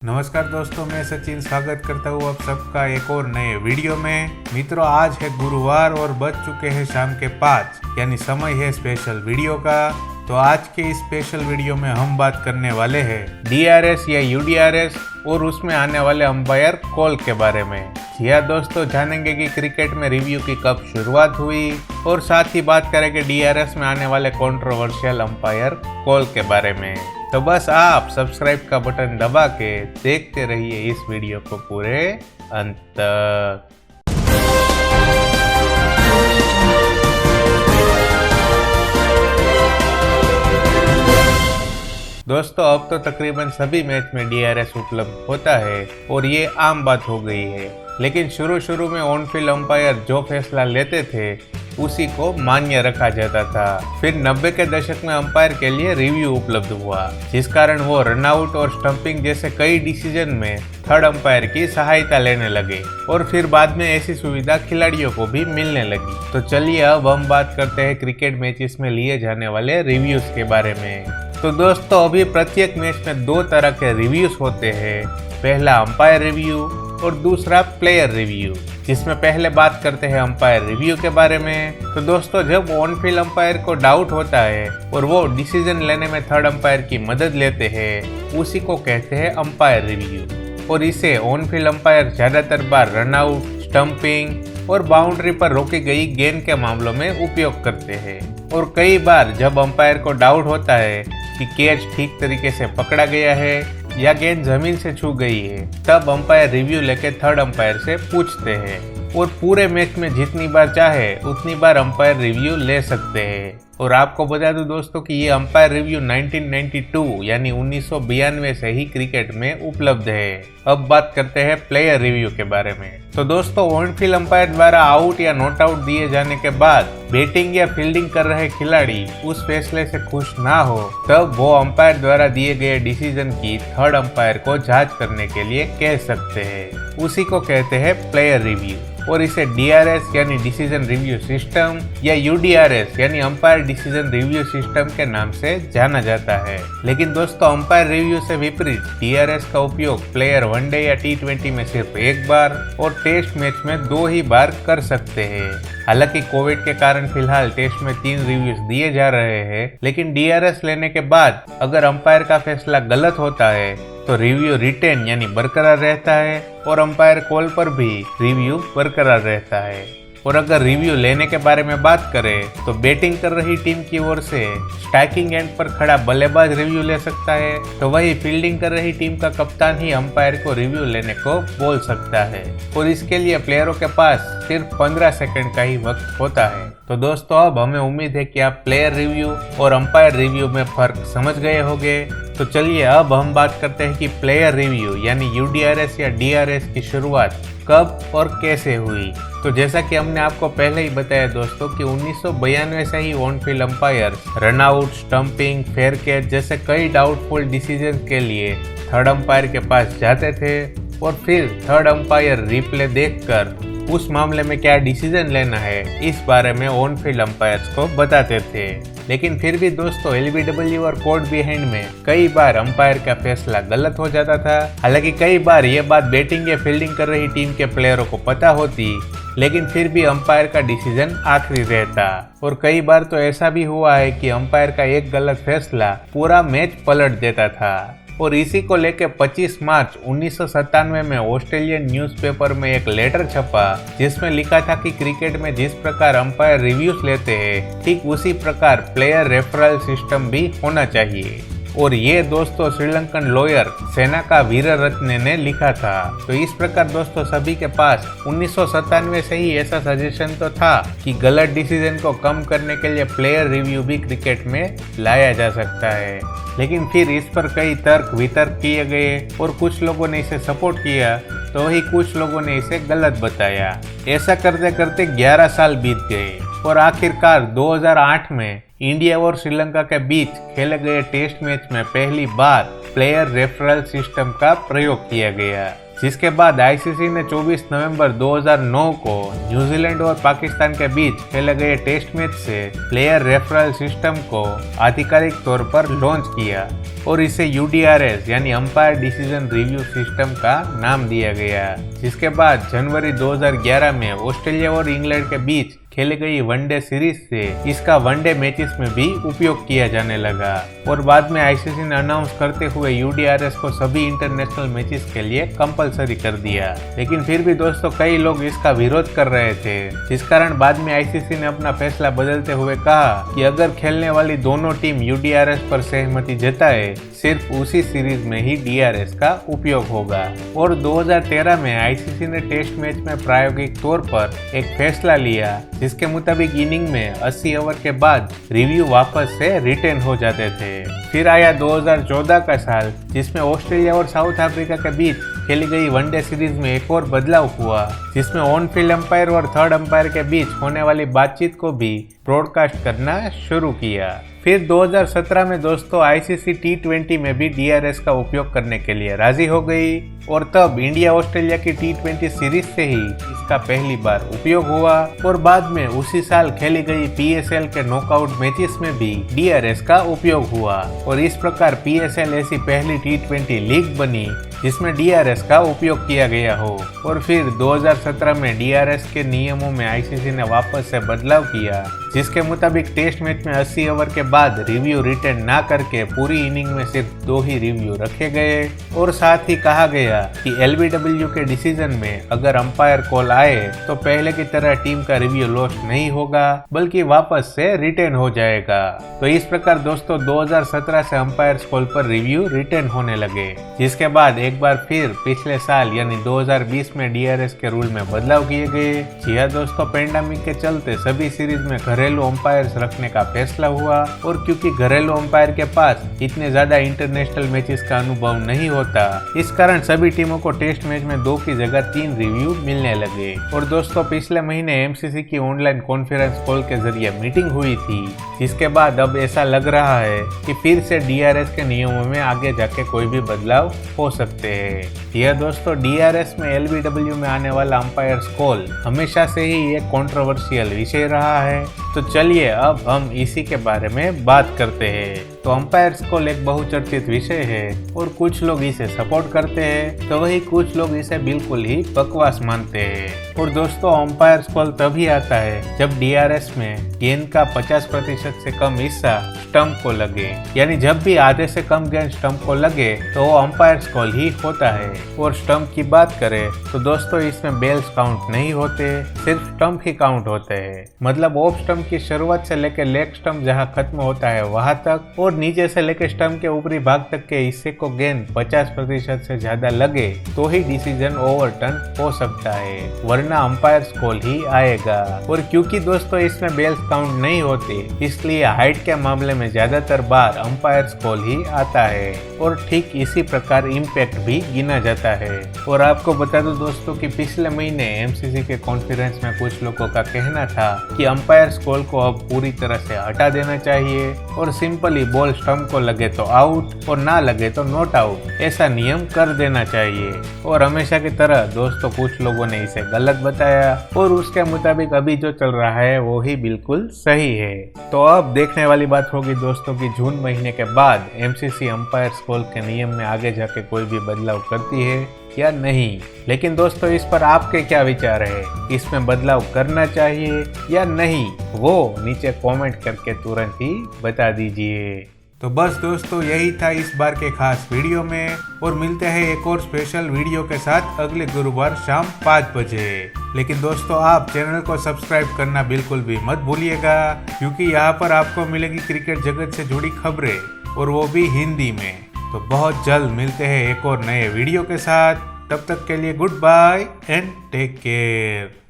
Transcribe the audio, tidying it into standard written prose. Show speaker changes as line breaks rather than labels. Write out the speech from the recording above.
नमस्कार दोस्तों, मैं सचिन स्वागत करता हूँ आप सबका एक और नए वीडियो में। मित्रों, आज है गुरुवार और बज चुके हैं शाम के 5, यानी समय है स्पेशल वीडियो का। तो आज के इस स्पेशल वीडियो में हम बात करने वाले हैं डीआरएस या यूडीआरएस और उसमें आने वाले अंपायर कॉल के बारे में। जी हाँ दोस्तों, जानेंगे कि क्रिकेट में रिव्यू की कब शुरुआत हुई और साथ ही बात करेंगे डीआरएस में आने वाले कंट्रोवर्शियल अंपायर कॉल के बारे में। तो बस आप सब्सक्राइब का बटन दबा के देखते रहिए इस वीडियो को पूरे अंत तक। दोस्तों, अब तो तकरीबन सभी मैच में डीआरएस उपलब्ध होता है और ये आम बात हो गई है। लेकिन शुरू में ऑन फील्ड अंपायर जो फैसला लेते थे उसी को मान्य रखा जाता था। फिर 90 के दशक में अंपायर के लिए रिव्यू उपलब्ध हुआ, जिस कारण वो रनआउट और स्टंपिंग जैसे कई डिसीजन में थर्ड अंपायर की सहायता लेने लगे और फिर बाद में ऐसी सुविधा खिलाड़ियों को भी मिलने लगी। तो चलिए अब हम बात करते हैं क्रिकेट मैचेस में लिए जाने वाले रिव्यूज के बारे में। तो दोस्तों, अभी प्रत्येक मैच में 2 तरह के रिव्यूज होते हैं। पहला अंपायर रिव्यू और दूसरा प्लेयर रिव्यू, जिसमें पहले बात करते हैं अंपायर रिव्यू के बारे में। तो दोस्तों, जब ऑन फील्ड अंपायर को डाउट होता है और वो डिसीजन लेने में थर्ड अंपायर की मदद लेते हैं, उसी को कहते हैं अंपायर रिव्यू। और इसे ऑन फील्ड अंपायर ज्यादातर बार रनआउट, स्टंपिंग और बाउंड्री पर रोकी गई गेंद के मामलों में उपयोग करते हैं। और कई बार जब अंपायर को डाउट होता है कि कैच ठीक तरीके से पकड़ा गया है या गेंद जमीन से छू गई है, तब अंपायर रिव्यू लेके थर्ड अंपायर से पूछते हैं और पूरे मैच में जितनी बार चाहे उतनी बार अंपायर रिव्यू ले सकते हैं। और आपको बता दूं दोस्तों कि ये अंपायर रिव्यू 1992 यानी 1992 से ही क्रिकेट में उपलब्ध है। अब बात करते हैं प्लेयर रिव्यू के बारे में। तो दोस्तों, ऑन फील्ड अंपायर द्वारा आउट या नॉट आउट दिए जाने के बाद बैटिंग या फील्डिंग कर रहे खिलाड़ी उस फैसले से खुश ना हो, तब वो अंपायर द्वारा दिए गए डिसीजन की थर्ड अंपायर को जांच करने के लिए कह सकते हैं। उसी को कहते हैं प्लेयर रिव्यू और इसे डीआरएस यानी डिसीजन रिव्यू सिस्टम या यूडीआरएस यानी अंपायर डिसीजन रिव्यू सिस्टम के नाम से जाना जाता है। लेकिन दोस्तों, अंपायर रिव्यू से विपरीत डीआरएस का उपयोग प्लेयर वनडे या टी20 में सिर्फ एक बार और टेस्ट मैच में 2 ही बार कर सकते हैं। हालांकि कोविड के कारण फिलहाल टेस्ट में 3 रिव्यूज दिए जा रहे हैं, लेकिन डीआरएस लेने के बाद अगर अंपायर का फैसला गलत होता है तो रिव्यू रिटेन यानी बरकरार रहता है और अंपायर कॉल पर भी रिव्यू बरकरार रहता है। और अगर रिव्यू लेने के बारे में बात करें तो बैटिंग कर रही टीम की ओर से स्ट्राइकिंग एंड पर खड़ा बल्लेबाज रिव्यू ले सकता है, तो वही फील्डिंग कर रही टीम का कप्तान ही अंपायर को रिव्यू लेने को बोल सकता है। और इसके लिए प्लेयरों के पास सिर्फ 15 सेकंड का ही वक्त होता है। तो दोस्तों, अब हमें उम्मीद है कि आप प्लेयर रिव्यू और अंपायर रिव्यू में फर्क समझ गए होंगे। तो चलिए अब हम बात करते हैं कि प्लेयर रिव्यू यानी यूडीआरएस या डीआरएस की शुरुआत कब और कैसे हुई। तो जैसा कि हमने आपको पहले ही बताया दोस्तों कि 1992 से ही on field umpire run out, stumping, fair catch जैसे कई डाउटफुल डिसीजन के लिए थर्ड अंपायर के पास जाते थे और फिर थर्ड अंपायर रिप्ले देखकर उस मामले में क्या डिसीजन लेना है इस बारे में ऑन फील्ड अंपायर्स को बताते थे। लेकिन फिर भी दोस्तों, एलबीडब्ल्यू और कोर्ट बिहाइंड में कई बार अंपायर का फैसला गलत हो जाता था। हालांकि कई बार ये बात बैटिंग या फील्डिंग कर रही टीम के प्लेयरों को पता होती, लेकिन फिर भी अंपायर का डिसीजन आखिरी रहता। और कई बार तो ऐसा भी हुआ है कि अंपायर का एक गलत फैसला पूरा मैच पलट देता था। और इसी को लेकर 25 मार्च 1997 में ऑस्ट्रेलियन न्यूज़पेपर में एक लेटर छपा, जिसमें लिखा था कि क्रिकेट में जिस प्रकार अंपायर रिव्यूज लेते हैं, ठीक उसी प्रकार प्लेयर रेफरल सिस्टम भी होना चाहिए। और ये दोस्तों श्रीलंकन लॉयर सेना का वीररत्ने ने लिखा था। तो इस प्रकार दोस्तों, सभी के पास 1997 से ही ऐसा सजेशन तो था कि गलत डिसीजन को कम करने के लिए प्लेयर रिव्यू भी क्रिकेट में लाया जा सकता है। लेकिन फिर इस पर कई तर्क वितर्क किए गए और कुछ लोगों ने इसे सपोर्ट किया तो वही कुछ लोगों ने इसे गलत बताया। ऐसा करते करते 11 साल बीत गए और आखिरकार 2008 में इंडिया और श्रीलंका के बीच खेले गए टेस्ट मैच में पहली बार प्लेयर रेफरल सिस्टम का प्रयोग किया गया। जिसके बाद आईसीसी ने 24 नवंबर 2009 को न्यूजीलैंड और पाकिस्तान के बीच खेले गए टेस्ट मैच से प्लेयर रेफरल सिस्टम को आधिकारिक तौर पर लॉन्च किया और इसे यूडीआरएस यानी अंपायर डिसीजन रिव्यू सिस्टम का नाम दिया गया। जिसके बाद जनवरी 2011 में ऑस्ट्रेलिया और इंग्लैंड के बीच खेली गई वनडे सीरीज से इसका वनडे मैचेस में भी उपयोग किया जाने लगा और बाद में आईसीसी ने अनाउंस करते हुए यूडीआरएस को सभी इंटरनेशनल मैचेस के लिए कंपलसरी कर दिया। लेकिन फिर भी दोस्तों कई लोग इसका विरोध कर रहे थे, जिस कारण बाद में आईसीसी ने अपना फैसला बदलते हुए कहा कि अगर खेलने वाली दोनों टीम यूडीआरएस पर सहमति जताए सिर्फ उसी सीरीज में ही डीआरएस का उपयोग होगा। और 2013 में आईसीसी ने टेस्ट मैच में प्रायोगिक तौर पर एक फैसला लिया जिसके मुताबिक इनिंग में 80 ओवर के बाद रिव्यू वापस से रिटेन हो जाते थे। फिर आया 2014 का साल, जिसमें ऑस्ट्रेलिया और साउथ अफ्रीका के बीच खेली गई वनडे सीरीज में एक और बदलाव हुआ, जिसमें ऑन फील्ड अंपायर और थर्ड अंपायर के बीच होने वाली बातचीत को भी ब्रॉडकास्ट करना शुरू किया। फिर 2017 में दोस्तों आईसीसी T20 में भी डीआरएस का उपयोग करने के लिए राजी हो गई और तब इंडिया ऑस्ट्रेलिया की T20 सीरीज से ही इसका पहली बार उपयोग हुआ और बाद में उसी साल खेली गई पीएसएल के नॉकआउट मैचेस में भी डीआरएस का उपयोग हुआ और इस प्रकार पीएसएल ऐसी पहली T20 लीग बनी जिसमें डीआरएस का उपयोग किया गया हो। और फिर 2017 में डीआरएस के नियमों में आईसीसी ने वापस से बदलाव किया, जिसके मुताबिक टेस्ट मैच में 80 ओवर के बाद रिव्यू रिटेन ना करके पूरी इनिंग में सिर्फ 2 ही रिव्यू रखे गए और साथ ही कहा गया कि एलबीडब्ल्यू के डिसीजन में अगर अंपायर कॉल आए तो पहले की तरह टीम का रिव्यू लॉस्ट नहीं होगा बल्कि वापस से रिटेन हो जाएगा। तो इस प्रकार दोस्तों 2017 से अंपायर कॉल पर रिव्यू रिटेन होने लगे, जिसके बाद एक बार फिर पिछले साल यानी 2020 में डीआरएस के रूल में बदलाव किए गए। जी हाँ दोस्तों, पेंडेमिक के चलते सभी सीरीज में घरेलू अंपायर्स रखने का फैसला हुआ और क्योंकि घरेलू अंपायर के पास इतने ज्यादा इंटरनेशनल मैचेस का अनुभव नहीं होता, इस कारण सभी टीमों को टेस्ट मैच में 2 की जगह 3 रिव्यू मिलने लगे। और दोस्तों पिछले महीने एमसीसी की ऑनलाइन कॉन्फ्रेंस कॉल के जरिए मीटिंग हुई थी, जिसके बाद अब ऐसा लग रहा है कि फिर से डीआरएस के नियमों में आगे जाके कोई भी बदलाव हो सकते हैं। यह दोस्तों डीआरएस में एलबीडब्ल्यू में आने वाला अंपायर्स कॉल हमेशा से ही एक कंट्रोवर्शियल विषय रहा है। तो चलिए अब हम इसी के बारे में बात करते हैं। तो अंपायर्स कॉल एक बहुचर्चित विषय है और कुछ लोग इसे सपोर्ट करते हैं तो वही कुछ लोग इसे बिल्कुल ही बकवास मानते हैं। और दोस्तों अंपायर्स कॉल तभी आता है जब डीआरएस में गेंद का 50% से कम हिस्सा स्टंप को लगे, यानी जब भी आधे से कम गेंद स्टंप को लगे तो वो अंपायर्स कॉल ही होता है। और स्टंप की बात करें तो दोस्तों इसमें बेल्स काउंट नहीं होते, सिर्फ स्टंप ही काउंट होते हैं। मतलब ऑफ स्टंप की शुरुआत से लेकर लेग स्टंप जहां खत्म होता है वहां तक और नीचे से लेकर स्टंप के ऊपरी भाग तक के हिस्से को गेंद 50% से ज्यादा लगे तो ही डिसीजन ओवरटर्न हो सकता है, वरना अंपायर्स कॉल ही आएगा। और क्योंकि दोस्तों इसमें बेल्स काउंट नहीं होते, इसलिए हाइट के मामले में ज्यादातर बार अंपायर्स कॉल ही आता है और ठीक इसी प्रकार इम्पैक्ट भी गिना जाता है। और आपको बता दूं दोस्तों कि पिछले महीने एमसीसी के कॉन्फ्रेंस में कुछ लोगों का कहना था कि अंपायर्स कॉल को अब पूरी तरह से हटा देना चाहिए और सिंपली बॉल स्टंप को लगे तो आउट और ना लगे तो नॉट आउट, ऐसा नियम कर देना चाहिए। और हमेशा की तरह दोस्तों कुछ लोगों ने इसे गलत बताया और उसके मुताबिक अभी जो चल रहा है वो ही बिल्कुल सही है। तो अब देखने वाली बात होगी दोस्तों कि जून महीने के बाद एमसीसी अंपायर्स कॉल के नियम में आगे जाके कोई भी बदलाव करती है या नहीं। लेकिन दोस्तों इस पर आपके क्या विचार है, इसमें बदलाव करना चाहिए या नहीं, वो नीचे कमेंट करके तुरंत ही बता दीजिए। तो बस दोस्तों यही था इस बार के खास वीडियो में और मिलते हैं एक और स्पेशल वीडियो के साथ अगले गुरुवार शाम 5 बजे। लेकिन दोस्तों आप चैनल को सब्सक्राइब करना बिल्कुल भी मत भूलिएगा, क्योंकि यहाँ पर आपको मिलेगी क्रिकेट जगत से जुड़ी खबरें और वो भी हिंदी में। तो बहुत जल्द मिलते हैं एक और नए वीडियो के साथ, तब तक के लिए goodbye and take care.